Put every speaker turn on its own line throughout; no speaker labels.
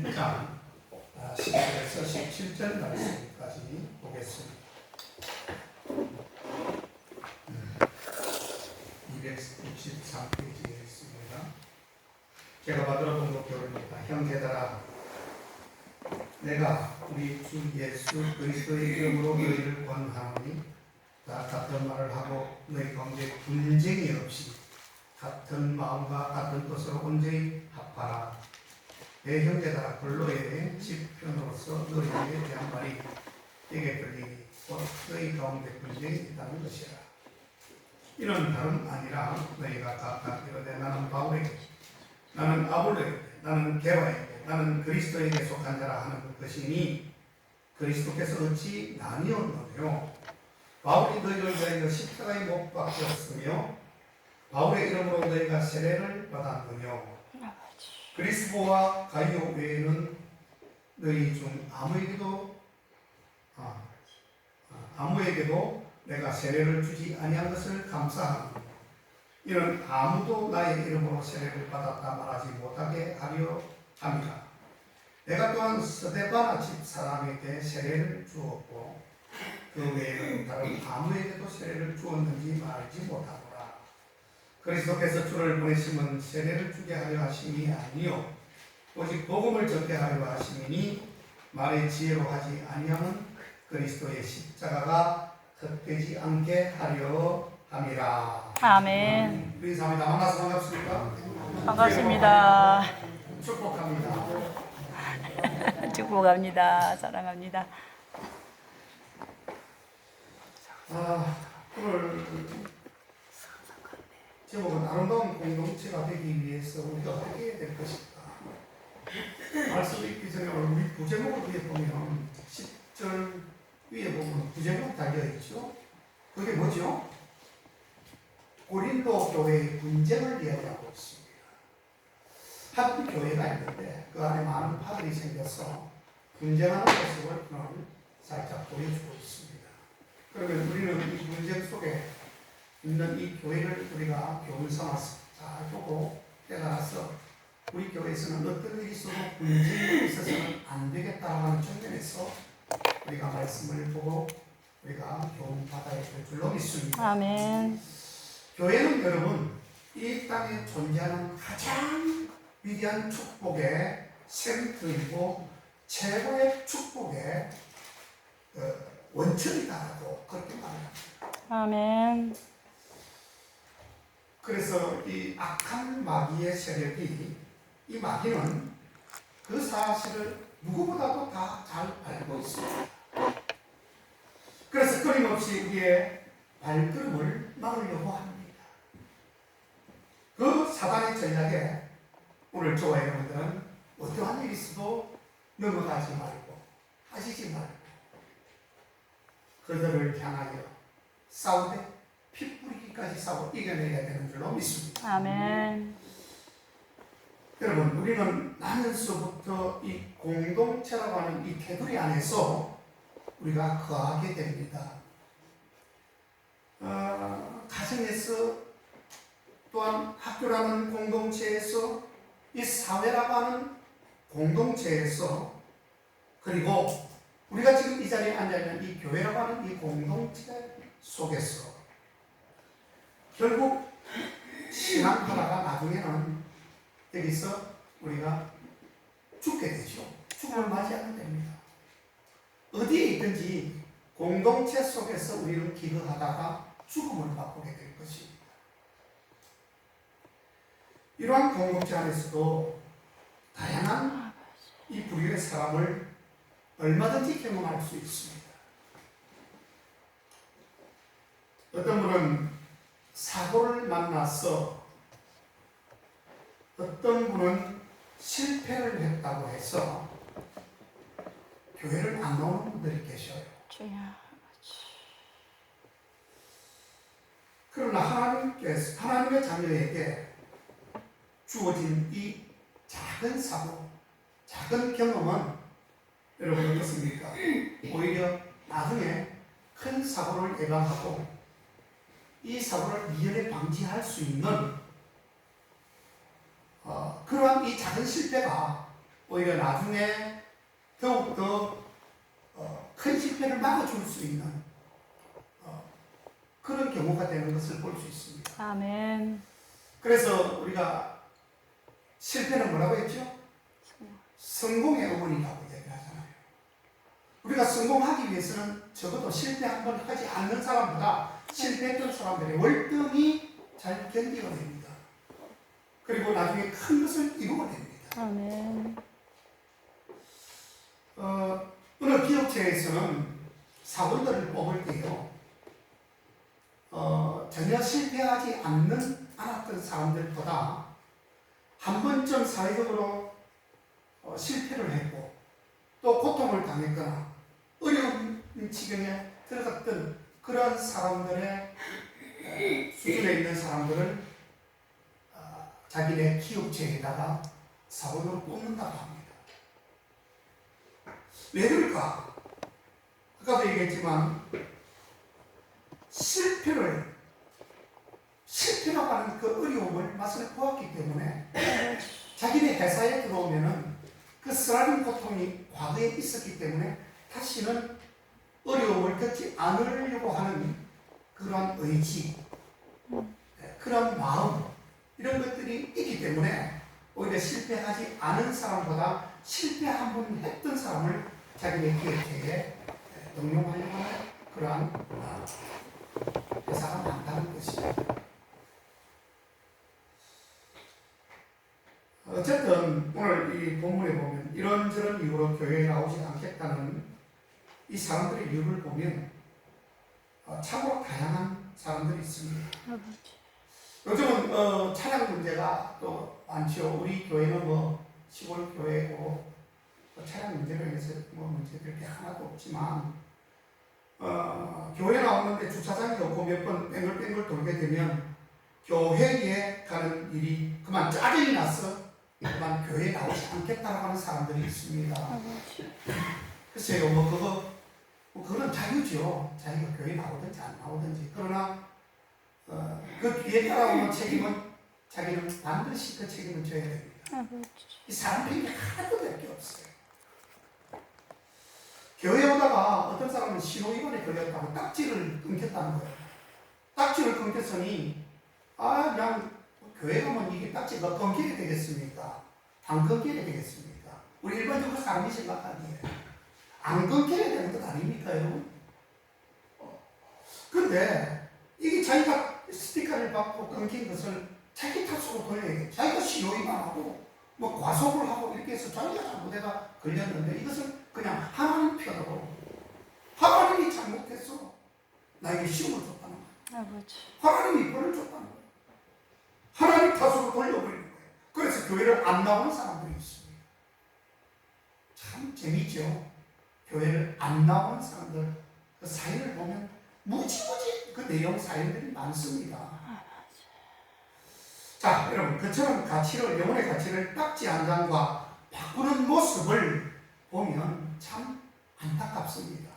1장 10절에서 17절 말씀까지 보겠습니다. 263페이지에 있습니다. 제가 받들어 본 것교입니다. 형제들아, 내가 우리 주 예수 그리스도의 이름으로 너희를 권하노니 다 같은 말을 하고 너희 가운데 분쟁이 없이 같은 마음과 같은 뜻으로 온전히 합하라. 내 형제들아, 근로의 집편으로서 너희에게 대한 말이 내게 들리니 곧 너희 가운데 분쟁이 있다는 것이라. 이는 다름 아니라 너희가 각각 이르되 나는 바울에게, 나는 아볼로에게, 나는 게바에게, 나는 그리스도에게 속한 자라 하는 것이니 그리스도께서 어찌 나뉘었느뇨? 바울이 너희를 위하여 십자가에 못 박혔으며 바울의 이름으로 너희가 세례를 받았느뇨? 그리스도와 가이오 외에는 너희 중 아무에게도 내가 세례를 주지 아니한 것을 감사하노니 이는 아무도 나의 이름으로 세례를 받았다 말하지 못하게 하려 함이라. 내가 또한 스데바나 집 사람에게 세례를 주었고 그 외에는 다른 아무에게도 세례를 주었는지 말지 못하노라. 그리스도께서 주를 보내심은 세례를 주게 하려 하심이 아니요 오직 복음을 전케 하려 하심이니 말의 지혜로 하지 아니하면 그리스도의 십자가가 헛되지 않게 하려 함이라.
아멘.
우리 사람이 다 만나서 반갑습니까?
반갑습니다.
축복합니다.
축복합니다. 사랑합니다.
오늘 제목은 아름다운 공동체가 되기 위해서 우리가 어떻게 해야 될 것인가. 말씀 읽기 전에 오늘 우리 부제목을 위에 보면 10절 위에 보면 부제목 달려있죠. 그게 뭐죠? 고린도 교회의 분쟁을 이야기하고 있습니다. 한 교회가 있는데 그 안에 많은 파들이 생겨서 분쟁하는 모습을 오늘 살짝 보여주고 있습니다. 그러면 우리는 이 분쟁 속에 있는 이 교회를 우리가 교훈 삼아서 잘 보고 깨달아서 우리 교회에서는 어떤 일이 있어도 분쟁이 있어서는 안 되겠다고 하는 측면에서 우리가 말씀을 보고 우리가 교훈 받아야 될 줄로 믿습니다.
아멘.
교회는 여러분 이 땅에 존재하는 가장 위대한 축복의 센터이고 최고의 축복의 원천이다라고 그렇게 말합니다.
아멘.
그래서 이 악한 마귀의 세력이 이 마귀는 그 사실을 누구보다도 다 잘 알고 있습니다. 그래서 끊임없이 우리의 발걸음을 막으려고 합니다. 그 사단의 전략에 오늘 저와 여러분들은 어떠한 일이 있어도 넘어가지 말고 하시지 말고 그들을 향하여 싸우되 피 뿌리기까지 싸워 이겨내야 되는 줄로 믿습니다.
아멘.
여러분, 우리는 나면서부터 이 공동체라고 하는 이 테두리 안에서 우리가 거하게 됩니다. 가정에서 또한 학교라는 공동체에서 이 사회라고 하는 공동체에서 그리고 우리가 지금 이 자리에 앉아있는 이 교회라고 하는 이 공동체 속에서 결국 신앙하다가 나중에는 여기서 우리가 죽게 되죠. 죽음을 맞이하게 됩니다. 어디에 있든지 공동체 속에서 우리는 기거하다가 죽음을 맛보게 될 것입니다. 이러한 공동체 안에서도 다양한 이 부류의 사람을 얼마든지 경험할 수 있습니다. 어떤 분은 사고를 만나서 어떤 분은 실패를 했다고 해서 교회를 안 나오는 분들이 계셔요. 그러나 하나님의 자녀에게 주어진 이 작은 사고, 작은 경험은 여러분 어떻습니까? 오히려 나중에 큰 사고를 예방하고 이 사고를 미연에 방지할 수 있는 그러한 이 작은 실패가 오히려 나중에 더욱더 큰 실패를 막아줄 수 있는 그런 경우가 되는 것을 볼 수 있습니다.
아멘.
그래서 우리가 실패는 뭐라고 했죠? 성공의 어머니라고 얘기하잖아요. 우리가 성공하기 위해서는 적어도 실패 한 번 하지 않는 사람보다 실패했던 사람들의 월등히 잘 견디게 됩니다. 그리고 나중에 큰 것을 이루게 됩니다.
아멘.
어느 기업체에서는 사원들을 뽑을 때요, 전혀 실패하지 않았던 사람들보다 한 번쯤 사회적으로 실패를 했고 또 고통을 당했거나 어려운 지경에 들어갔던 그런 사람들의 수준에 있는 사람들을 자기네 기업체에다가 사원으로 뽑는다고 합니다. 왜 그럴까? 아까도 얘기했지만 실패라고 하는 그 어려움을 맛을 보았기 때문에 자기네 회사에 들어오면은 그 쓰라린 고통이 과거에 있었기 때문에 다시는 어려움을 겪지 않으려고 하는 그런 의지, 그런 마음, 이런 것들이 있기 때문에 오히려 실패하지 않은 사람보다 실패 한 번 했던 사람을 자기네 기업체에 등용하려고 하는 그러한 회사가 많다는 것입니다. 어쨌든 오늘 이 본문에 보면 이런저런 이유로 교회에 나오지 않겠다는 이 사람들의 이유를 보면 참으로 다양한 사람들이 있습니다. 요즘은 찬양 문제가 또 많죠. 우리 교회는 뭐 시골 교회고 찬양 문제로 해서 뭐 문제될 게 하나도 없지만 교회 나오는데 주차장이 없고 몇 번 뺑글뺑글 돌게 되면 교회에 가는 일이 그만 짜증이 나서 그만 교회에 나오지 않겠다고 하는 사람들이 있습니다. 글쎄요, 그거는 자유죠. 자기가 교회 나오든지 안 나오든지. 그러나 그 뒤에 따라오는 책임은 자기는 반드시 그 책임을 져야 됩니다. 이 사람 핑계 하나도 될 게 없어요. 교회 오다가 어떤 사람은 신호위반에 걸렸다고 딱지를 끊겼다는 거예요. 딱지를 끊겼으니 그냥 교회 가면 이게 딱지가 끊기게 되겠습니까? 안 끊기게 되겠습니까? 우리 일반적으로 사람이 생각하기에 안 끊기게 되는 것 아닙니까, 여러분? 근데 이게 자기가 스티커를 받고 끊긴 것을 자기 탓으로 돌려야 자기가 신호위반하고 뭐 과속을 하고 이렇게 해서 자기가 잘못해가 걸렸는데 이것을 그냥 하나님 편으로 하나님이 잘못했어. 나에게 시험을 줬다는 거야. 하나님이 벌을 줬다는 거야. 하나님 탓으로 돌려버리는 거예요. 그래서 교회를 안 나오는 사람들이 있습니다. 참 재미있죠. 교회를 안 나오는 사람들 그 사연을 보면 무지무지 그 내용 사연들이 많습니다. 자, 여러분, 그처럼 영혼의 가치를 딱지 한 장과 바꾸는 모습을 보면 참 안타깝습니다.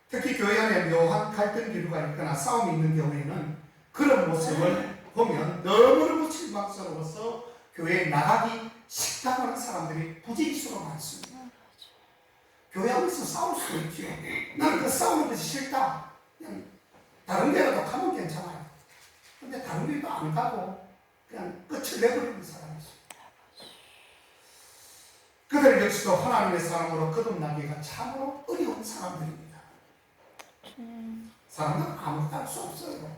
특히 교회 안에 묘한 갈등 기류가 있거나 싸움이 있는 경우에는 그런 모습을 보면 너무너무 실망스러워서 교회에 나가기 싫다고 하는 사람들이 부지기수로 많습니다. 교회 안에서 싸울 수 있죠. 나는 그 싸우는 것이 싫다. 그냥 다른 데라도 가면 괜찮아요. 근데 다른 데도 안 가고 그냥 끝을 내버리는 사람이 있어요. 그들 역시도 하나님의 사람으로 거듭나기가 참으로 어려운 사람들입니다. 사람들은 아무것도 할 수 없어요.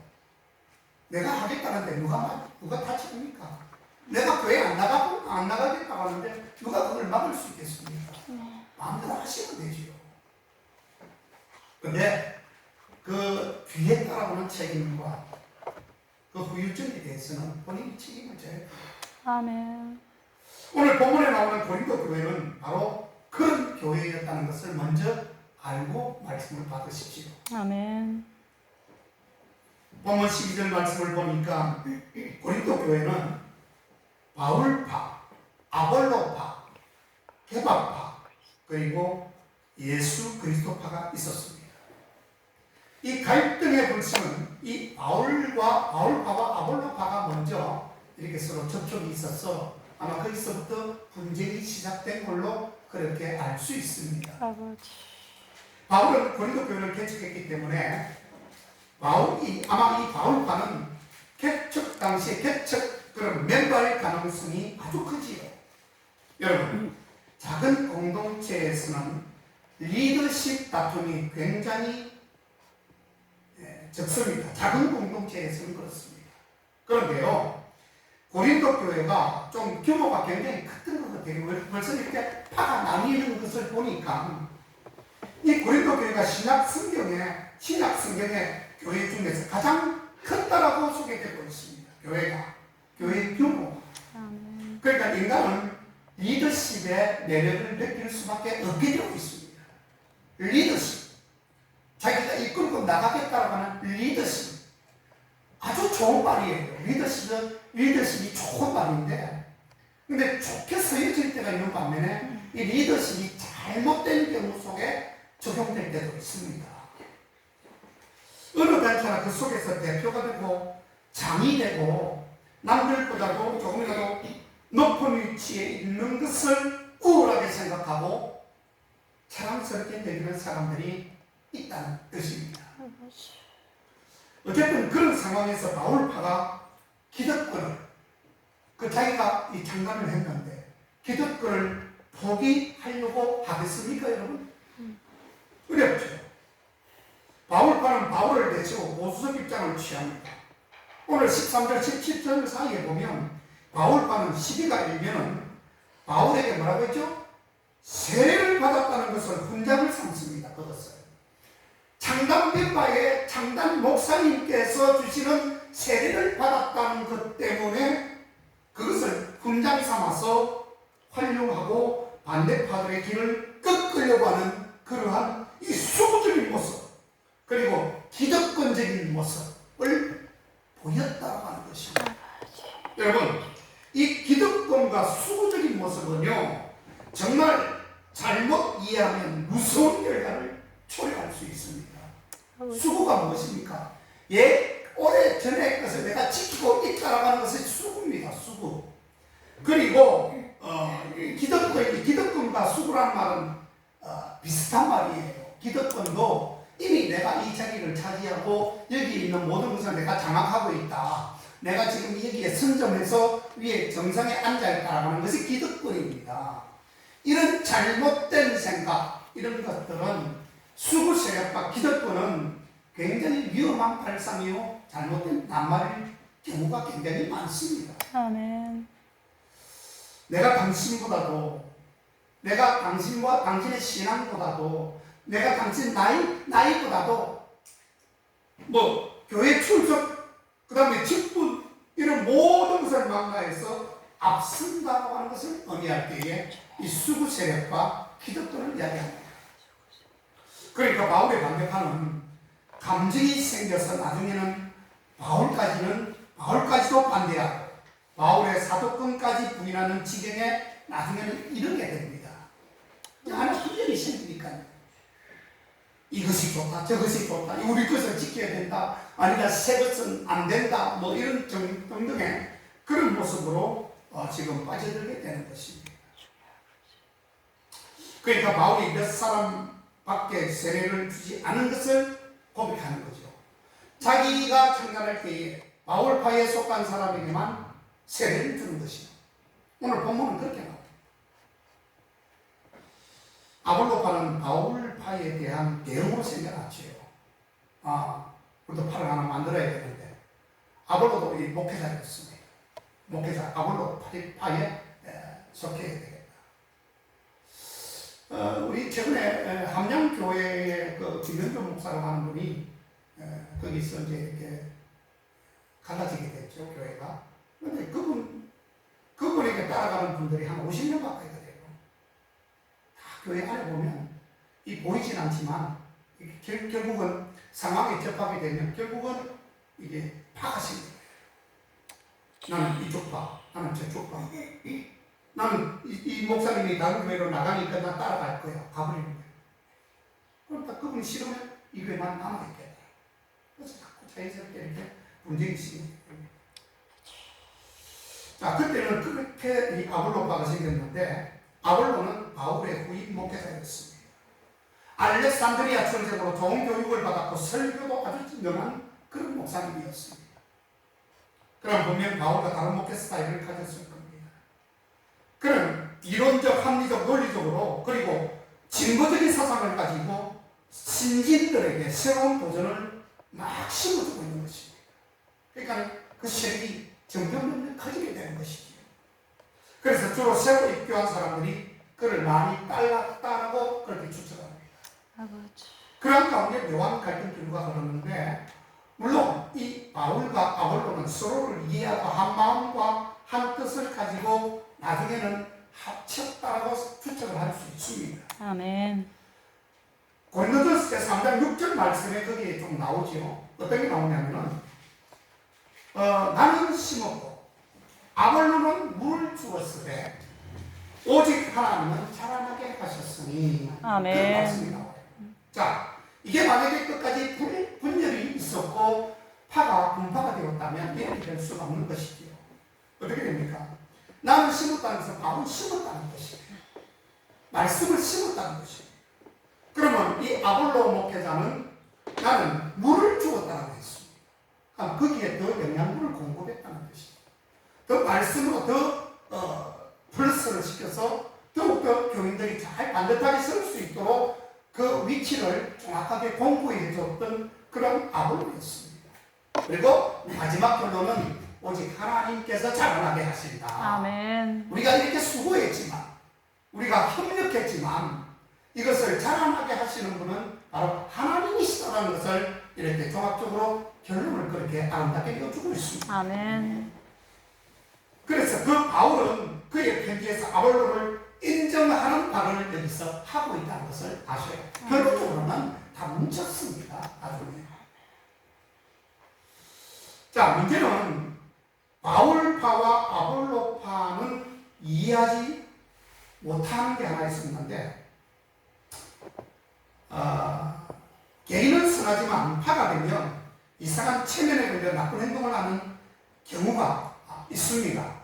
내가 하겠다는데 누가 다칩니까? 내가 교회 안 나가겠다고 하는데 누가 그걸 막을 수 있겠습니까? 마음대로 하시면 되지요. 근데 그 뒤에 따라오는 책임과 그 후유증에 대해서는 본인이 책임을 져야 돼요.
아멘.
오늘 본문에 나오는 고린도 교회는 바로 그런 교회였다는 것을 먼저 알고 말씀을 받으십시오.
아멘.
본문 12절 말씀을 보니까 고린도 교회는 바울파, 아볼로파, 게바파, 그리고 예수 그리스도파가 있었습니다. 이 갈등의 불씨는 이 바울파와 아볼로파가 먼저 이렇게 서로 접촉이 있어서 아마 거기서부터 분쟁이 시작된 걸로 그렇게 알 수 있습니다.
아버지.
바울은 고린도 교회를 개척했기 때문에 바울이 아마 이 바울파는 개척 당시에 개척 그런 멤버의 가능성이 아주 크지요. 여러분, 작은 공동체에서는 리더십 다툼이 굉장히 적습니다. 작은 공동체에서는 그렇습니다. 그런데요, 고린도 교회가 좀 규모가 굉장히 컸던 것 같아요. 벌써 이렇게 파가 나뉘는 것을 보니까 이 고린도 교회가 신약 성경의 교회 중에서 가장 컸다라고 소개되고 있습니다. 교회 규모.
아멘.
그러니까 인간은 리더십의 매력을 느낄 수밖에 없게 되어 있습니다. 리더십. 자기가 이끌고 나가겠다라고 하는 리더십. 아주 좋은 말이에요. 리더십이 좋은 말인데, 근데 좋게 쓰여질 때가 있는 반면에 이 리더십이 잘못된 경우 속에 적용될 때도 있습니다. 어느 단체나 그 속에서 대표가 되고 장이 되고 남들보다도 조금이라도 높은 위치에 있는 것을 우월하게 생각하고 자랑스럽게 여기는 사람들이 있다는 뜻입니다. 어쨌든 그런 상황에서 바울파가 기득권을 자기가 이 장담을 했는데 기득권을 포기하려고 하겠습니까, 여러분? 어렵죠. 바울파는 바울을 내세우고 보수적 입장을 취합니다. 오늘 13절, 17절 사이에 보면 바울파는 시비가 일면은 바울에게 뭐라고 했죠? 세례를 받았다는 것을 훈장을 삼습니다. 얻었어요. 창단 멤버의 창단 목사님께서 주시는 세례를 받았다는 것 때문에 그것을 훈장 삼아서 활용하고 반대파들의 길을 꺾으려고 하는 그러한 이 수구적인 모습, 그리고 기득권적인 모습을 보였다고 하는 것입니다. 여러분, 이 기득권과 수구적인 모습은요, 정말 잘못 이해하면 무서운 결과를 초래할 수 있습니다. 수구가 무엇입니까? 오래 전의 것을 내가 지키고 있다라고 하는 것이 수구입니다. 수구. 그리고 기득권과 수구란 말은 비슷한 말이에요. 기득권도 이미 내가 이 자리를 차지하고 여기 있는 모든 것을 내가 장악하고 있다. 내가 지금 여기에 선점해서 위에 정상에 앉아있다라고 하는 것이 기득권입니다. 이런 잘못된 생각, 이런 것들은 수구 세력과 기득권은 굉장히 위험한 발상이요, 잘못된 낱말일 경우가 굉장히 많습니다.
아멘.
내가 당신과 당신의 신앙보다도, 내가 당신 나이보다도, 교회 출석, 그 다음에 직분, 이런 모든 것을 망가해서 앞선다고 하는 것을 의미할 때에 이 수구 세력과 기득권을 이야기합니다. 그러니까 바울의 반대파는 감정이 생겨서 나중에는 바울까지도 반대하고 바울의 사도권까지 부인하는 지경에 나중에는 이르게 됩니다. 하나 분열이 생기니까요. 이것이 좋다, 저것이 좋다, 우리 것을 지켜야 된다, 아니다, 새 것은 안 된다, 이런 등등의 그런 모습으로 지금 빠져들게 되는 것입니다. 그러니까 바울이 몇 사람밖에 세례를 주지 않은 것을 고백하는 거죠. 자기가 창간할 때에 바울파에 속한 사람에게만 세례를 주는 것이죠. 오늘 본문은 그렇게 나옵니다. 아볼로파는 바울파에 대한 대응으로 생겨났지요. 우리도 팔을 하나 만들어야 되는데, 아볼로도 이 목회자였습니다. 아볼로 파에 속해야 되겠다. 우리 최근에 함양교회의 김현주 목사라고 하는 분이 거기서 이제 이렇게 갈라지게 됐죠, 교회가. 그런데 그분에게 따라가는 분들이 한 50명 가까이 돼요. 다 교회 안에 보면 보이진 않지만 결국은 상황에 접하게 되면 결국은 이게 파가신 거예요. 나는 이쪽 파, 나는 저쪽 파. 나는 이 목사님이 다른 교회로 나가니까 나 따라갈 거야. 가버리는 거야. 그러니까 그분이 싫으면 이 교회만 남아있겠다. 그래서 자꾸 자연스럽게 이렇게 분쟁이 생깁니다. 자, 그때는 그렇게 이 아볼로파가 생겼는데 아볼로는 바울의 후임 목회자였습니다. 알렉산드리아 천적으로 좋은 교육을 받았고 설교도 아주 유명한 그런 목사님이었습니다. 그럼 분명 바울과 다른 목회 스타일을 가졌을 겁니다. 그런 이론적, 합리적, 논리적으로 그리고 진보적인 사상을 가지고 신진들에게 새로운 도전을 막 심어주고 있는 것입니다. 그러니까 그 세력이 점점 커지게 되는 것이죠. 그래서 주로 새로 입교한 사람들이 그를 많이 따라고 그렇게 추측합니다. 그런 가운데 묘한 갈등 기류가 흐르는데 물론 이 바울과 아볼로는 서로를 이해하고 한 마음과 한 뜻을 가지고 나중에는 합쳤다라고 추측을 할 수 있습니다.
아멘.
고린도전서 3장 6절 말씀에 거기에 좀 나오죠. 어떤 게 나오냐면은 나는 심었고 아볼로는 물을 주었으되 오직 하나님은 자라나게 하셨으니.
아멘.
그런 말씀이 나와요. 자, 이게 만약에 끝까지 분열이 있었고 파가 분파가 되었다면 이렇게 될 수가 없는 것이지요. 어떻게 됩니까? 나는 심었다는 것은 바울은 심었다는 것이에요. 말씀을 심었다는 것이에요. 그러면 이 아볼로 목회자는 나는 물을 주었다고 했습니다. 거기에 더 영양분을 공급했다는 것이죠. 더 말씀으로 더 플러스를 시켜서 더욱더 교인들이 잘 반듯하게 쓸 수 있도록 그 위치를 정확하게 공부해 줬던 그런 아볼로였습니다. 그리고 마지막 결론은 오직 하나님께서 자라나게 하신다.
아멘.
우리가 이렇게 수고했지만 우리가 협력했지만 이것을 자라나게 하시는 분은 바로 하나님이시다라는 것을 이렇게 종합적으로 결론을 그렇게 아름답게 이어주고 있습니다.
아멘.
그래서 그 바울은 그의 편지에서 아볼로를 인정하는 발언을 여기서 하고 있다는 것을 아셔야 해요. 결론적으로는 다 뭉쳤습니다. 나중에. 자, 문제는 바울파와 아볼로파는 이해하지 못하는 게 하나 있었는데 개인은 선하지만 파가 되면 이상한 체면에 걸려 나쁜 행동을 하는 경우가 있습니다.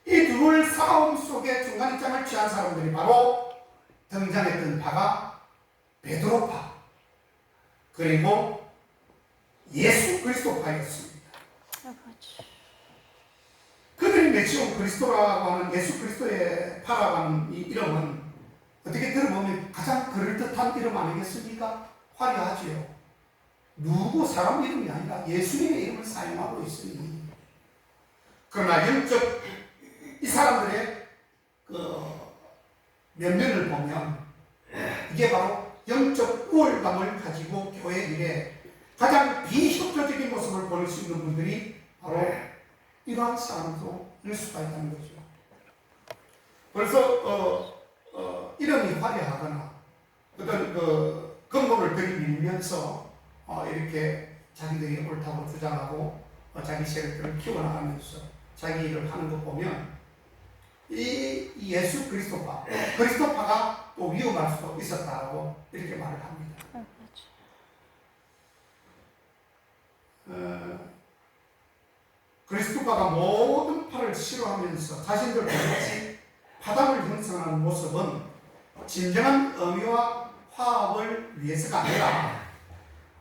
이 둘 싸움 속에 중간 입장을 취한 사람들이 바로 등장했던 파가 베드로파 그리고 예수 그리스도파였습니다. 그들이 내치온 그리스도라고 하는 예수 그리스도의 파라고 하는 이 이름은 어떻게 들어보면 가장 그럴듯한 이름 아니겠습니까? 화려하지요. 누구 사람 이름이 아니라 예수님의 이름을 사용하고 있으니. 그러나 영적 이 사람들의 그 면면을 보면 이게 바로 영적 우월감을 가지고 교회 일에 가장 비협조적인 모습을 보일 수 있는 분들이 바로 이러한 사람들일 수가 있다는 거죠. 그래서 이름이 화려하거나 어떤 그 근본을 들이밀면서 이렇게 자기들이 옳다고 주장하고 자기 세력들을 키워나가면서 자기 일을 하는 것 보면 이 예수 그리스도파가 또 위험할 수도 있었다고 이렇게 말을 합니다. 그리스도파가 모든 파를 싫어하면서 자신들 같이 파당을 형성하는 모습은 진정한 의미와 화합을 위해서가 아니라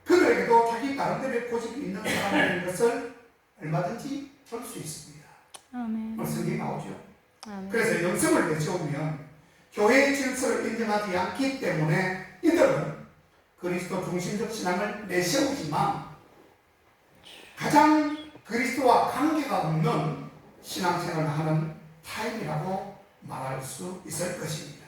그들에게도 자기 나름대로의 고집이 있는 사람인 것을 얼마든지 볼 수 있습니다.
아멘.
성경이 나오죠.
아멘.
그래서 영성을 내세우면 교회의 질서를 인정하지 않기 때문에 이들은 그리스도 중심적 신앙을 내세우지만 가장 그리스도와 관계가 없는 신앙생활을 하는 타입이라고 말할 수 있을 것입니다.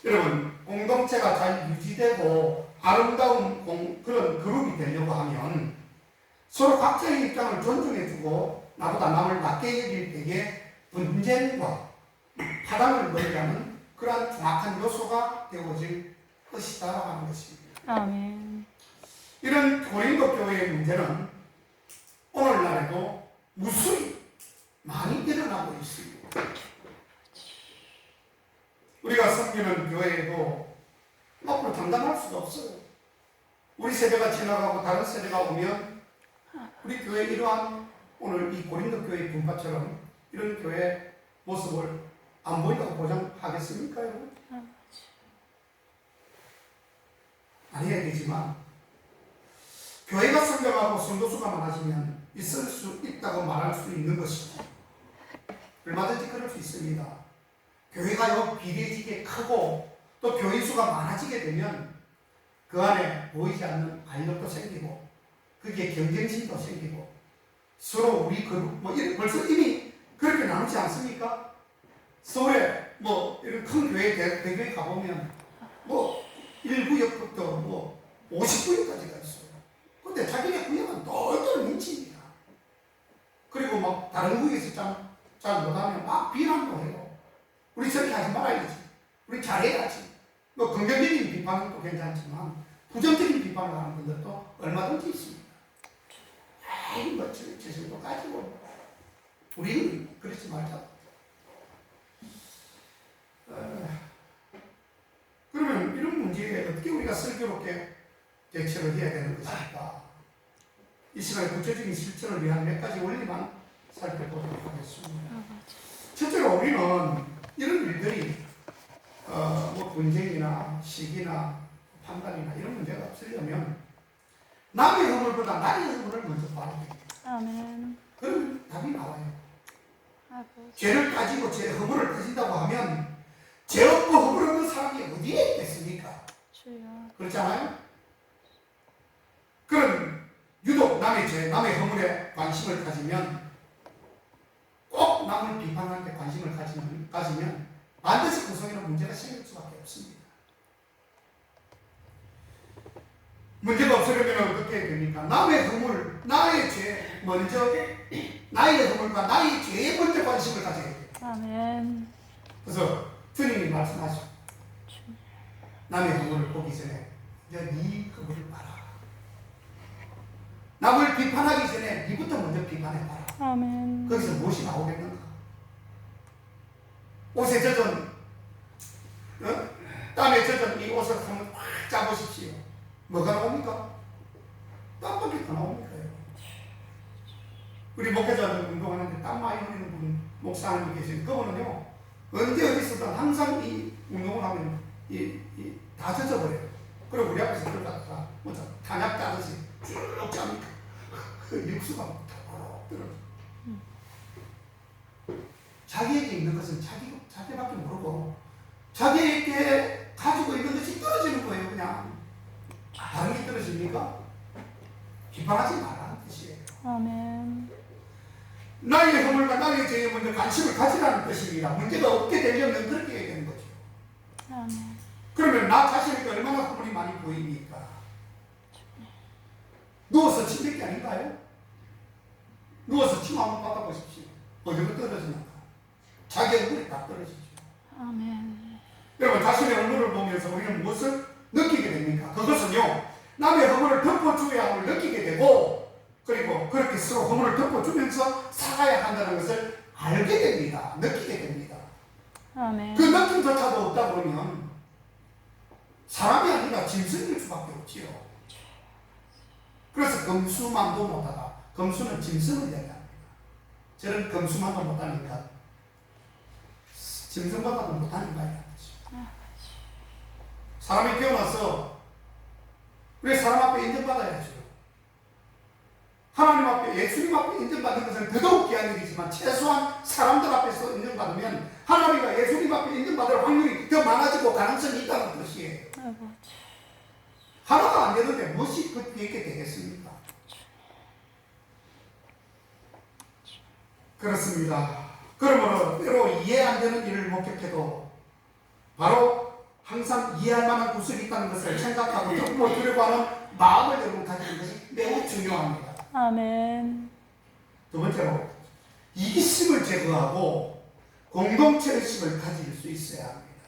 여러분, 공동체가 잘 유지되고 아름다운 그런 그룹이 되려고 하면 서로 각자의 입장을 존중해주고 나보다 남을 낮게 여길 때에 분쟁과 파당을 멀리하는 그러한 정확한 요소가 되어질 것이다 하는 것입니다.
아멘.
이런 고린도 교회의 문제는 오늘날에도 무수히 많이 일어나고 있습니다. 우리가 섬기는 교회에도 앞으로 장담할 수가 없어요. 우리 세대가 지나가고 다른 세대가 오면 우리 교회 이러한 오늘 이 고린도 교회 분파처럼 이런 교회 모습을 안 보인다고 보장하겠습니까, 여러분? 아니어야 되지만 교회가 성장하고 성도수가 많아지면 있을 수 있다고 말할 수 있는 것이죠. 얼마든지 그럴 수 있습니다. 교회가 비례지게 크고 또 교인 수가 많아지게 되면 그 안에 보이지 않는 알력도 생기고 거기에 경쟁심도 생기고 서로 우리 그룹 벌써 이미 그렇게 나누지 않습니까? 서울에 이런 큰 교회 대교회 가보면 1구역부터 50구역까지가 있어요. 근데 자기네 구역은 똘똘 뭉칩니다. 그리고 다른 구역에서 잘 못하면 비난도 해요. 우리 저렇게 하지 말아야지. 우리 잘해야지. 긍정적인 비판은 또 괜찮지만 부정적인 비판을 하는 분들도 얼마든지 있습니다. 저 정도 가지고 우리는 그러지 말자. 그러면 이런 문제에 어떻게 우리가 슬기롭게 대처를 해야 되는 것일까? 이 시간에 구체적인 실천을 위한 몇 가지 원리만 살펴보도록 하겠습니다. 첫째로 우리는 이런 일들이 분쟁이나 시기나 판단이나 이런 문제가 없으려면 남의 허물보다 나의 허물을 먼저 봐야 됩니다.
아멘.
그러면 답이 나와요.
아버지.
죄를 따지고 제 허물을 따진다고 하면 죄 없고 허물 없는 사람이 어디에 있겠습니까?
주여.
그렇잖아요? 그럼 유독 남의 죄, 남의 허물에 관심을 가지면 꼭 남을 비판하는 데 관심을 가지면 반드시 그 속에는 문제가 생길 수밖에 없습니다. 문제가 없으려면 어떻게 해야 됩니까? 남의 허물, 나의 죄 먼저 나의 허물과 나의 죄에 먼저 관심을 가져야 돼요.
아멘.
그래서 주님이 말씀하시죠. 남의 허물을 보기 전에 네 허물을 봐라. 남을 비판하기 전에 네부터 먼저 비판해봐라.
아멘.
거기서 무엇이 나오겠는가? 옷에 젖은 땀에 젖은 이 옷을 한번 확 짜보십시오. 뭐가 나옵니까? 땀밖에 더 나옵니까? 우리 목회자들 운동하는데 땀 많이 흘리는 분, 목사하는 분 계시는 그분은요 언제 어디서든 항상 이 운동을 하면 다 젖어버려요. 그리고 우리 앞에서 들어갔다가 먼저 탄약 짜듯이 쭉 짜니까 그 육수가 막 들어요. 자기에게 있는 것은 자기밖에 모르고 자기에게 가지고 있는 것이 떨어지는 거예요. 그냥 다른 게 떨어집니까? 비판하지 말라는 뜻이에요.
아멘.
나의 허물과 나의 죄에 먼저 관심을 가지라는 뜻입니다. 문제가 없게 되려면 그렇게 해야 되는 거죠.
아멘.
그러면 나 자신에게 얼마나 허물이 많이 보입니까? 누워서 침 뱉기 아닌가요? 누워서 침 한번 받아보십시오. 어디로 떨어지는가? 자기 얼굴에 다 떨어지죠.
아멘.
여러분 자신의 얼굴을 보면서 우리는 무엇을 느끼게 됩니까? 그것은요 남의 허물을 덮어줘야 함을 느끼게 되고 그리고 그렇게 서로 허물을 덮어주면서 살아야 한다는 것을 알게 됩니다. 느끼게 됩니다.
아멘.
그 느낌조차도 없다 보면 사람이 아니라 짐승일 수밖에 없지요. 그래서 검수만도 못하다. 검수는 짐승을 얘기합니다. 저는 검수만도 못하니까 짐승보다도 못하는 거야. 사람이 태어나서 우리 사람 앞에 인정받아야죠. 하나님 앞에 예수님 앞에 인정받는 것은 더더욱 귀한 일이지만 최소한 사람들 앞에서 인정받으면 하나님과 예수님 앞에 인정받을 확률이 더 많아지고 가능성이 있다는 뜻이에요.
아버지.
하나가 안 되는데 무엇이 그 뒤에 있게 되겠습니까? 그렇습니다. 그러므로 때로 이해 안 되는 일을 목격해도 바로 항상 이해할 만한 구석이 있다는 것을 생각하고 덮어주려고 하는 마음을 여러분 가지는 것이 매우 중요합니다.
아멘.
두 번째로 이기심을 제거하고 공동체 의식을 가질 수 있어야 합니다.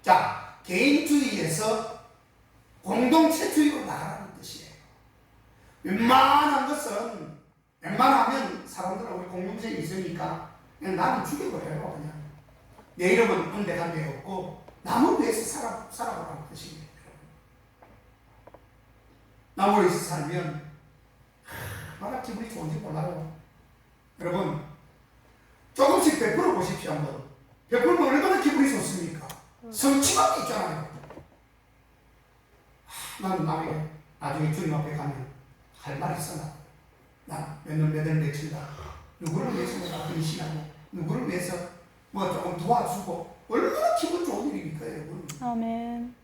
자, 개인주의에서 공동체주의로 나가라는 뜻이에요. 웬만하면 사람들은 우리 공동체에 있으니까 그냥 나는 죽여버려요. 그냥 내 이름은 온데간데 없고 남을 위해서 살아보라는 뜻입니다. 남을 위해서 살면 얼마나 기분이 좋은지 몰라요. 여러분, 조금씩 베풀어 보십시오. 한번 베풀면 얼마나 기분이 좋습니까? 성취감이 있잖아요. 나는 남에게 나중에 주님 앞에 가면 할 말 있어. 나 몇년 며칠 다 누구를 위해서 내가 헌신하고 누구를 위해서 뭐 조금 도와주고 얼마나 기분 좋은 일입니까, 여러분?
아멘.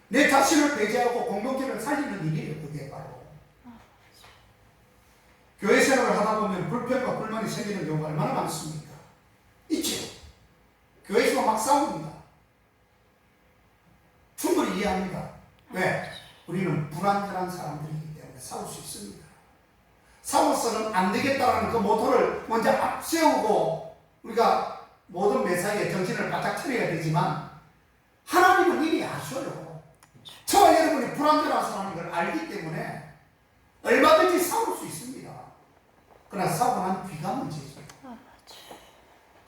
내 자신을 배제하고 공동체를 살리는 일이에요. 그게 바로 교회 생활을 하다 보면 불평과 불만이 생기는 경우가 얼마나 많습니까? 있죠. 교회에서 막 싸웁니다. 충분히 이해합니다. 왜? 우리는 불완전한 사람들이기 때문에 싸울 수 있습니다. 싸워서는 안 되겠다라는 그 모토를 먼저 앞세우고 우리가 모든 매사에 정신을 바짝 차려야 되지만 하나님은 이미 아셔요. 저와 여러분이 불완전한 사람인 걸 알기 때문에 얼마든지 싸울 수 있습니다. 그러나 싸우고 난 뒤가 문제죠.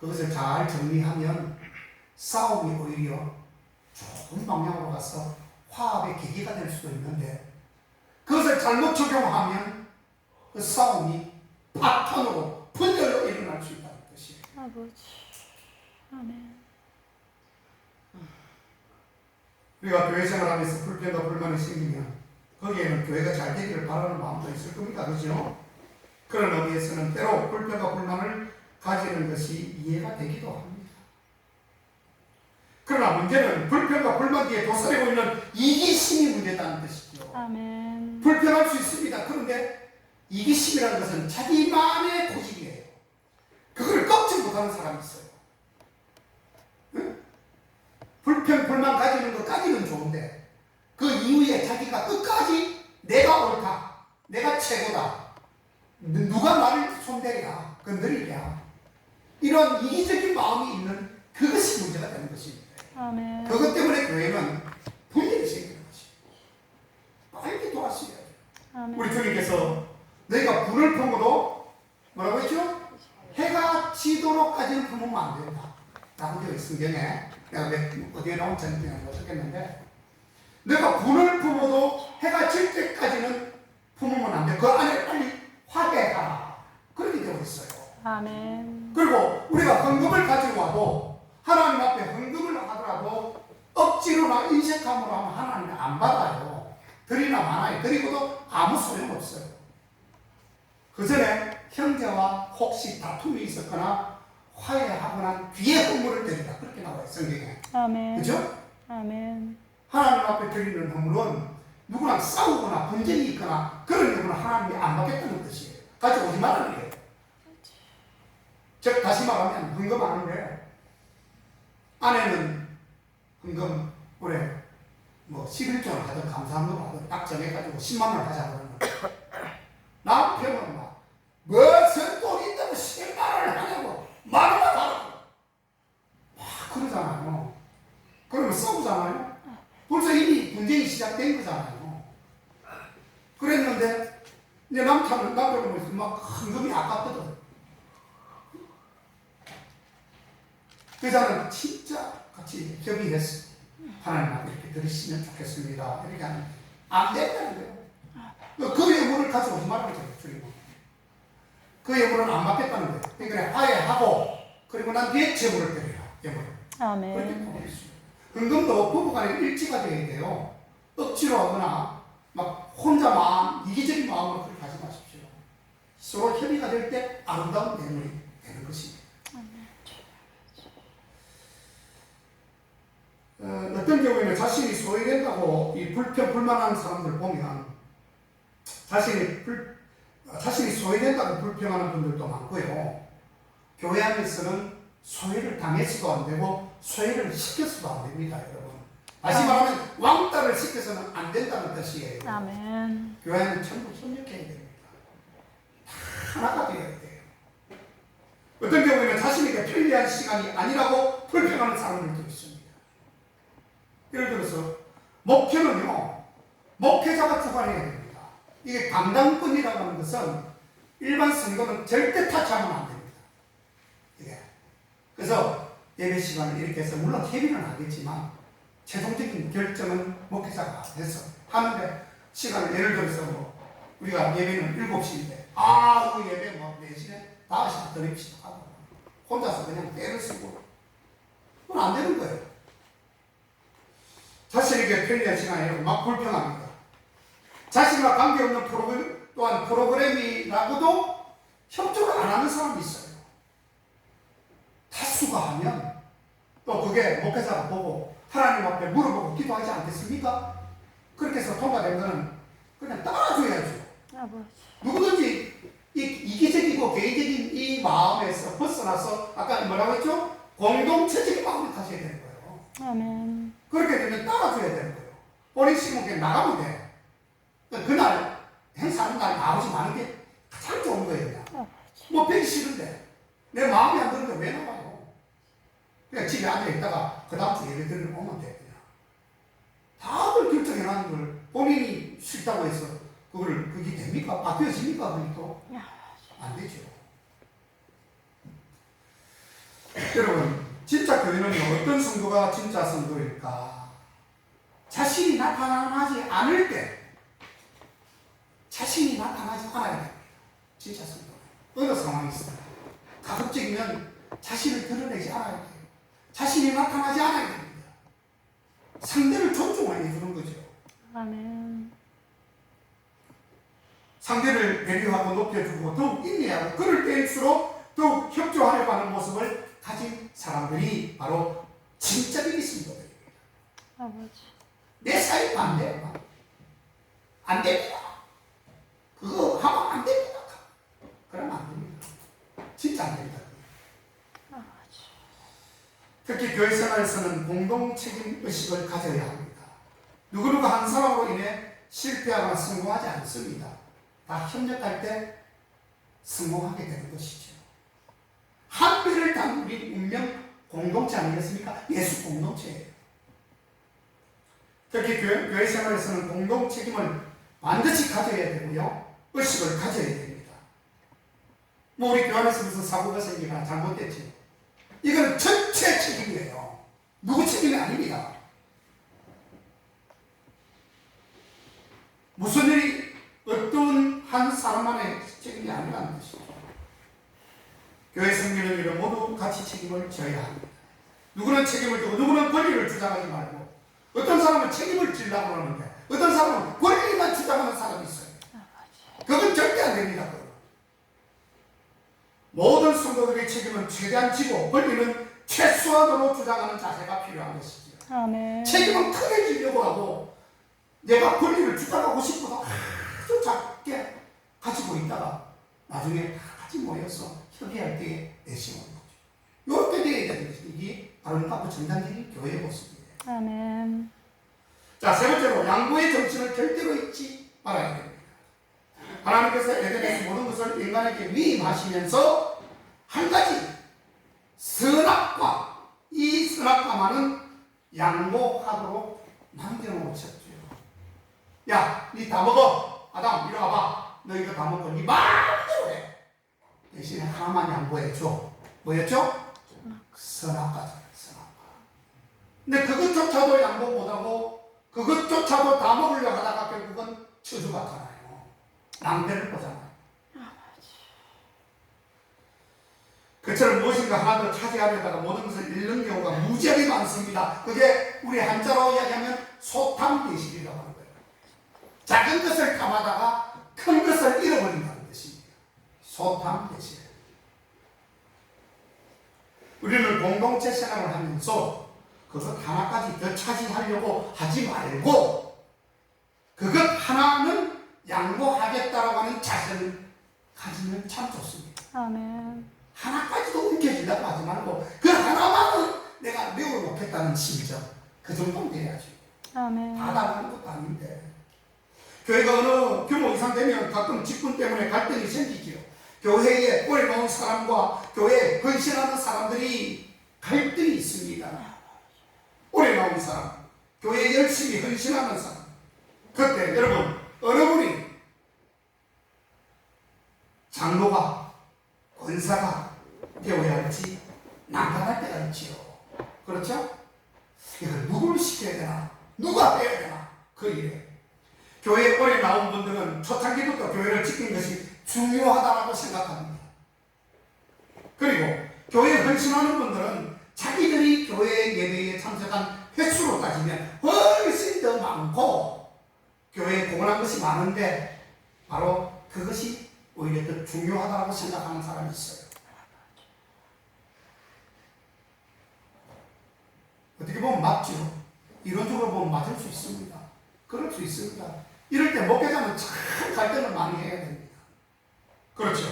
그것을 잘 정리하면 싸움이 오히려 좋은 방향으로 가서 화합의 계기가 될 수도 있는데 그것을 잘못 적용하면 그 싸움이 파탄으로 분열로 일어날 수 있다는 것이에요.
아버지. 아멘.
우리가 교회 생활하면서 불평과 불만이 생기면 거기에는 교회가 잘 되기를 바라는 마음도 있을 겁니다. 그렇죠? 그런 의미에서는 때로 불평과 불만을 가지는 것이 이해가 되기도 합니다. 그러나 문제는 불평과 불만 뒤에 도사리고 있는 이기심이 문제다는 것이죠.
아멘.
불평할 수 있습니다. 그런데 이기심이라는 것은 자기만의 고집이에요. 그걸 꺾지 못하는 사람이 있어요. 응? 불평, 불만 가지는 것까지는 좋은데 그 이후에 자기가 끝까지 내가 옳다, 내가 최고다, 누가 나를 손대랴, 건드리랴 이런 이기적인 마음이 있는 그것이 문제가 되는 것입니다.
아멘.
그것 때문에 교회는 분열이 생기는 것입니다. 빨리 도와주셔야죠.
아멘.
우리 주님께서 너희가 불을 품어도 뭐라고 했죠? 해가 지도록까지는 품으면 안 된다. 라고 되어 있습니다. 성경에 내가 어디에 나온 전경에 못 쓰겠는데 내가 불을 품어도 해가 질 때까지는 품으면 안 돼. 그 안에 빨리 화개하라. 그렇게 되어 있어요.
아멘.
그리고 우리가 헌금을 가지고 와도 하나님 앞에 헌금을 하더라도 억지로나 인색함으로 하면 하나님이 안 받아요. 드리나 마나요. 드리고도 아무 소용없어요. 그 전에 형제와 혹시 다툼이 있었거나 화해하고 난 뒤에 헌물을 드리라. 그렇게 나와요. 성경에.
아멘.
그죠?
아멘.
하나님 앞에 드리는 헌물은 누구랑 싸우거나 분쟁이 있거나 그런 경우는 하나님이 안 받겠다는 뜻이에요. 가져오지 말라는 거예요. 즉 다시 말하면 헌금하는데 아내는 헌금 올해 뭐 11조를 하든 감사함을 하든 딱 정해가지고 10만 원을 하자 그러는 거예요. 남편은 막 무슨 돈이 있다고 10만 원을 하냐고 말만 하라고 막 그러잖아요. 그러면 싸우잖아요. 벌써 이미 분쟁이 시작된 거잖아요. 그랬는데 이제 남편은 막 헌금이 아깝거든. 그래서 나는 진짜 같이 협의했어. 하나님 앞에 이렇게 드리시면 좋겠습니다. 이렇게 하면 안 된다는 거예요. 그 예물을 가져오지 말라고 해요. 주님은. 그 예물은 안 받겠다는 거예요. 그러니까 화해하고 그리고 난 뒤에 제물을 드려요. 예물을.
아멘.
그렇게 보내주세요. 헌금도 부부간에 일치가 되어야 돼요. 억지로 하거나 막 혼자만 이기적인 마음으로 그렇게 하지 마십시오. 서로 협의가 될 때 아름다운 예물이 되는 것입니다. 어떤 경우에는 자신이 소외된다고 이 불평, 불만하는 사람들 보면 자신이 소외된다고 불평하는 분들도 많고요. 교회 안에서는 소외를 당해서도 안 되고 소외를 시켜서도 안 됩니다, 여러분. 다시 말하면 왕따를 시켜서는 안 된다는 뜻이에요.
아멘.
교회는 전부 협력해야 됩니다. 다 하나가 되어야 돼요. 어떤 경우에는 자신에게 편리한 시간이 아니라고 불평하는 사람들도 있습니다. 예를 들어서 목회는요, 목회자가 주관해야 됩니다. 이게 감당권이라고 하는 것은 일반 성도는 절대 타치하면 안 됩니다. 예. 그래서 예배 시간을 이렇게 해서 물론 협의는 하겠지만 최종적인 결정은 목회자가 해서 하는데 시간을 예를 들어서 뭐 우리가 예배는 7시인데 그 예배 뭐 4시에 5시에 드립시다 하고 혼자서 그냥 때를 쓰고 그건 안 되는 거예요. 자신에게 편리한 시간이라고 막 불평합니다. 자신과 관계없는 프로그램 또한 프로그램이라고도 협조를 안 하는 사람이 있어요. 다수가 하면 또 그게 목회자가 보고 하나님 앞에 물어보고 기도하지 않겠습니까? 그렇게 해서 통과된 거는 그냥 따라줘야죠.
아버지.
누구든지 이기적이고 개인적인 이 마음에서 벗어나서 아까 뭐라고 했죠? 공동체적인 마음을 가져야 되는 거예요.
아멘.
그렇게 되면 따라줘야 되는 거예요. 본인 시국에 나가면 돼. 그날 행사하는 날 나오지 마는 게 가장 좋은 거예요. 그냥. 뭐 배기 싫은데 내 마음이 안 드는데 왜 나가요? 그냥 집에 앉아있다가 그 다음 주 예배 드리러 오면 돼. 그냥. 다들 결정해놓은 걸 본인이 싫다고 해서 그게 됩니까? 바뀌어집니까? 그게 또? 안 되죠. 여러분, 진짜 교회는 어떤 성도가 진짜 성도일까? 자신이 나타나지 않을 때, 자신이 나타나지 않아야 됩니다. 진짜 성도는. 어느 상황이 있습니다. 가급적이면 자신을 드러내지 않아야 돼요. 자신이 나타나지 않아야 됩니다. 상대를 존중을 해주는 거죠.
아멘.
상대를 배려하고 높여주고 더욱 인내하고 그럴 때일수록 더욱 협조하려고 하는 모습을 가진 사람들이 바로 진짜적인 성도들입니다.
아버지.
내 사이도 안 돼요. 안 됩니다. 그거 하면 안 됩니다. 그러면 안 됩니다. 진짜 안 됩니다.
아버지.
특히 교회 생활에서는 공동책임 의식을 가져야 합니다. 누구누가 한 사람으로 인해 실패하거나 성공하지 않습니다. 다 협력할 때 성공하게 되는 것이죠. 한 배를 단 우리 운명 공동체 아니겠습니까? 예수 공동체예요. 특히 교회 생활에서는 공동 책임을 반드시 가져야 되고요. 의식을 가져야 됩니다. 뭐 우리 교환에서 무슨 사고가 생기거나 잘못됐죠. 이건 전체 책임이에요. 누구 책임이 아닙니다. 무슨 일이 어떤 한 사람만의 책임이 아니라는 것이죠. 교회 생기는 일은 모두 같이 책임을 져야 합니다. 누구는 책임을 지고 누구는 권리를 주장하지 말고 어떤 사람은 책임을 지려고 하는데 어떤 사람은 권리만 주장하는 사람이 있어요. 그건 절대 안 됩니다. 그건. 모든 성도들의 책임은 최대한 지고 권리는 최소한으로 주장하는 자세가 필요한 것이죠.
아멘.
책임은 크게 지려고 하고 내가 권리를 주장하고 싶어도 아주 작게 가지고 있다가 나중에 다 같이 모여서 협의할 때에 내심을 거죠. 이렇게 돼야 되는 것이 이게 바로 앞으로 정당적인 교회의 모습이에요.
아멘.
자, 세 번째로 양보의 정신을 절대로 잊지 말아야 됩니다. 하나님께서 에덴에서 모든 것을 인간에게 위임하시면서 한 가지 선악과 이 선악과만은 양보하도록 남겨놓으셨죠. 야, 니 다 먹어. 아담, 이리 와봐. 너 이거 다 먹고 니 마음대로 해. 대신에 하나만 양보해줘. 뭐였죠? 선악과잖아요. 선악과. 근데 그것조차도 양보 못하고 그것조차도 다 먹으려고 하다가 결국은 저주받잖아요. 낭패를 보잖아요. 그처럼 무엇인가 하나 더 차지하려다가 모든 것을 잃는 경우가 무지하게 많습니다. 그게 우리 한자로 이야기하면 소탐대실이라고 하는 거예요. 작은 것을 탐하다가 큰 것을 잃어버린다는 뜻입니다. 소탐대실. 우리는 공동체 생활을 하면서 그것 하나까지 더 차지하려고 하지 말고 그것 하나는 양보하겠다라고 하는 자세를 가지면 참 좋습니다.
아멘.
하나까지도 움켜쥐려고 하지 말고 그 하나만은 내가 메워놓겠다는 심정 그 정도는 돼야지.
아멘.
다 나가는 것도 아닌데 교회가 어느 규모 이상 되면 가끔 직분 때문에 갈등이 생기지요. 교회에 오래 나온 사람과 교회에 헌신하는 사람들이 갈등이 있습니다. 오래 나온 사람, 교회에 열심히 헌신하는 사람. 그때 여러분 어느 분이 장로가 권사가 배워야 할지 난감할 때가 있지요. 그렇죠? 이걸 누구를 시켜야 되나? 누가 해야 되나? 그 일에 교회에 오래 나온 분들은 초창기부터 교회를 지키는 것이 중요하다고 생각합니다. 그리고 교회에 헌신하는 분들은 자기들이 교회 예배에 참석한 횟수로 따지면 훨씬 더 많고 교회에 공헌한 것이 많은데 바로 그것이 오히려 더 중요하다고 생각하는 사람이 있어요. 어떻게 보면 맞죠. 이론적으로 보면 맞을 수 있습니다. 그럴 수 있습니다. 이럴 때 목회자는 참 갈등을 많이 해야 됩니다. 그렇죠.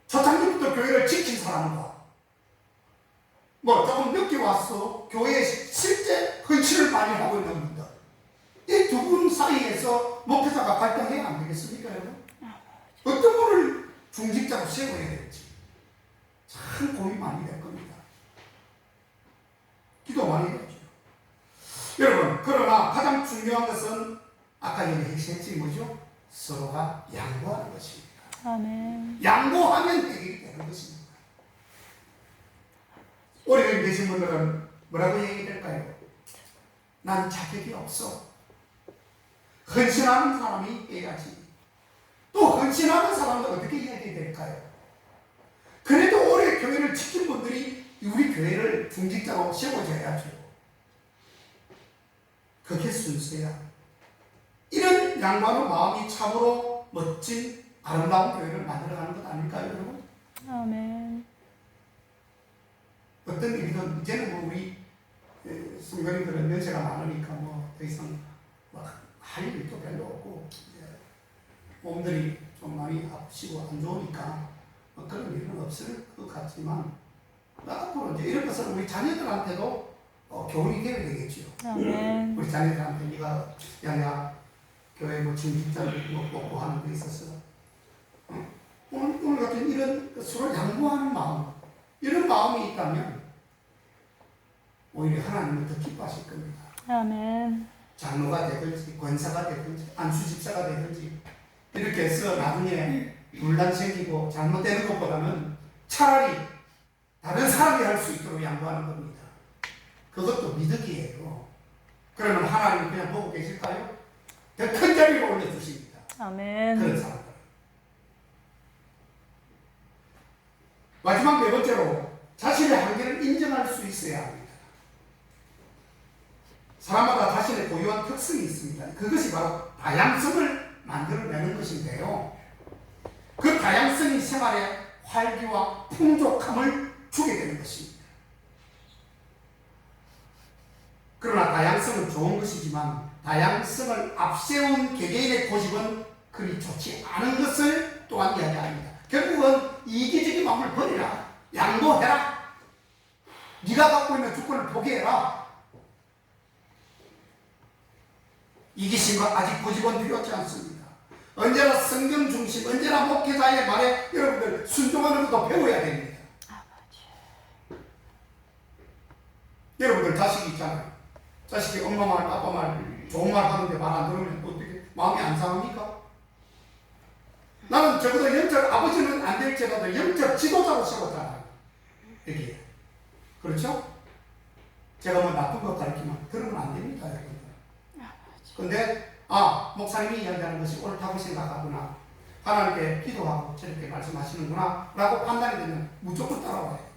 초창기부터 교회를 지킨 사람과 뭐 조금 늦게 와서 교회에 실제 헌신을 많이 하고 있는 분들, 이 두 분 사이에서 목회자가 갈등해야 안 되겠습니까, 여러분? 어떤 분을 중직자로 세워야 될지 참 고민 많이 될 겁니다. 기도 많이 해야죠. 여러분, 그러나 가장 중요한 것은 아까 얘기했지 뭐죠? 서로가 양보하는 것입니다.
아멘.
양보하면 해결이 되는 것입니다. 오래된 계신 분들은 뭐라고 얘기될까요? 난 자격이 없어. 헌신하는 사람이 해야지. 또 헌신하는 사람은 어떻게 해야 될까요? 그래도 오래 교회를 지킨 분들이 우리 교회를 중직자로 세워줘야죠. 그게 순서야. 이런 양보하는 마음이 참으로 멋진 아름다운 교회를 만들어가는 것 아닐까요, 여러분?
아멘.
어떤 일이든 이제는 뭐 우리 성도님들은 연세가 많으니까 뭐 더 이상 할 일도 별로 없고 몸들이 좀 많이 아프시고 안 좋으니까 뭐 그런 일은 없을 것 같지만 앞으로 이제 이런 것은 우리 자녀들한테도 교훈이 되어야 되겠죠.
아멘.
우리 자녀들한테 네가 야야 교회 뭐 중직자를 뭐 뽑고 하는 데 있어서 오늘 같은 이런 서로 양보하는 마음, 이런 마음이 있다면 오히려 하나님은 더 기뻐하실 겁니다.
아멘.
장로가 되든지 권사가 되든지 안수집사가 되든지 이렇게 해서 나중에 분란 생기고 잘못되는 것보다는 차라리 다른 사람이 할 수 있도록 양보하는 겁니다. 그것도 미덕이에요. 그러면 하나님이 그냥 보고 계실까요? 더 큰 자리로 올려주십니다.
아멘.
그런 사람들. 마지막 네 번째로 자신의 한계를 인정할 수 있어야 합니다. 사람마다 자신의 고유한 특성이 있습니다. 그것이 바로 다양성을 만들어내는 것인데요. 그 다양성이 생활에 활기와 풍족함을 주게 되는 것입니다. 그러나 다양성은 좋은 것이지만 다양성을 앞세운 개개인의 고집은 그리 좋지 않은 것을 또한 이야기합니다. 결국은 이기적인 마음을 버리라. 양보해라. 네가 갖고 있는 주권을 포기해라. 이기심과 아직 고집은 필요하지 않습니다. 언제나 성경 중심, 언제나 목회자의 말에 여러분들 순종하는 것도 배워야 됩니다. 여러분들 자식이 있잖아요. 자식이 엄마 말, 아빠 말, 좋은 말 하는데 말 안 들으면 어떻게 마음이 안 상합니까? 나는 적어도 영적 아버지는 안 될지라도 영적 지도자로 세웠잖아요. 여기에. 그렇죠? 제가 뭐 나쁜 것 가르치면 그러면 안 됩니다, 여러분들. 근데 목사님이 이야기하는 것이 옳다고 생각하구나, 하나님께 기도하고 저렇게 말씀하시는구나 라고 판단이 되면 무조건 따라와야 돼요.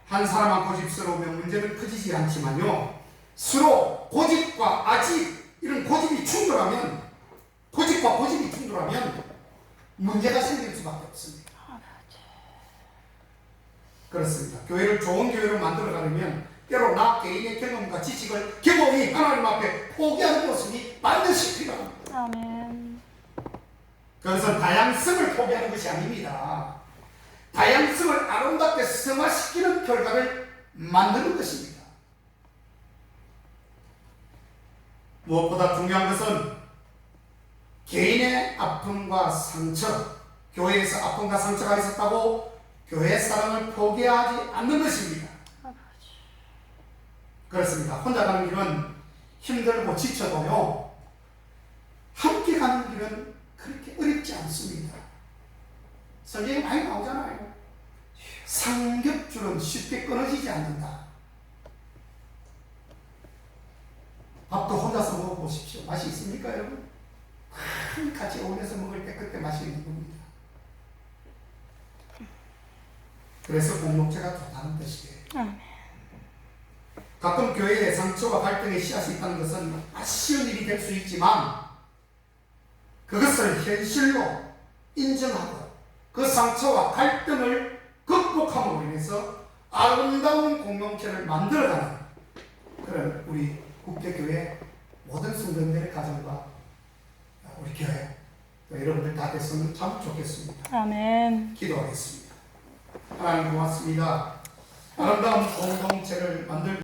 한 사람만 고집스러우면 문제는 커지지 않지만요, 서로 고집과 아집, 이런 고집이 충돌하면, 고집과 고집이 충돌하면 문제가 생길 수밖에 없습니다. 그렇습니다. 교회를 좋은 교회로 만들어가려면 때로 나 개인의 경험과 지식을 겸허히 하나님 앞에 포기하는 모습이 반드시 필요합니다.
아멘.
그것은 다양성을 포기하는 것이 아닙니다. 다양성을 아름답게 승화시키는 결과를 만드는 것입니다. 무엇보다 중요한 것은 개인의 아픔과 상처, 교회에서 아픔과 상처가 있었다고 교회 사랑을 포기하지 않는 것입니다. 그렇습니다. 혼자 가는 길은 힘들고 지쳐도요, 함께 가는 길은 그렇게 어렵지 않습니다. 성경에 많이 나오잖아요. 삼겹줄은 쉽게 끊어지지 않는다. 밥도 혼자서 먹어보십시오. 맛이 있습니까, 여러분? 같이 어울려서 먹을 때 그때 맛이 있는 겁니다. 그래서 공동체가 좋다는 뜻이에요.
아멘.
가끔 교회에 상처와 갈등의 씨앗이 있다는 것은 아쉬운 일이 될 수 있지만 그것을 현실로 인정하고 그 상처와 갈등을 극복함으로 인해서 아름다운 공동체를 만들어가는 그런 우리 국제교회 모든 성도들의 가정과 우리 교회 여러분들 다 됐으면 참 좋겠습니다.
아멘.
기도하겠습니다. 하나님 고맙습니다. 아름다운 공동체를 만들